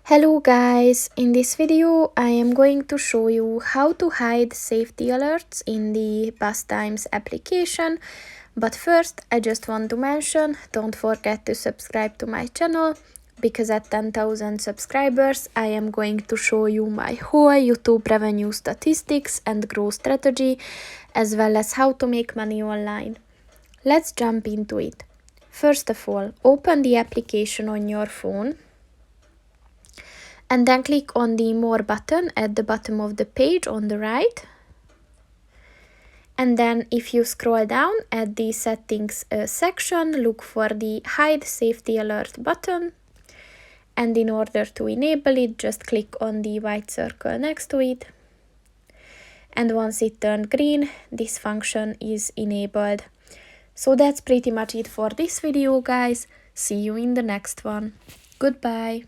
Hello guys, in this video I am going to show you how to hide safety alerts in the Bus Times application. But first I just want to mention, don't forget to subscribe to my channel, because at 10,000 subscribers I am going to show you my whole YouTube revenue statistics and growth strategy, as well as how to make money online. Let's jump into it. First of all, open the application on your phone and then click on the More button at the bottom of the page on the right. And then if you scroll down at the Settings section, look for the Hide Safety Alert button. And in order to enable it, just click on the white circle next to it. And once it turned green, this function is enabled. So that's pretty much it for this video, guys. See you in the next one. Goodbye.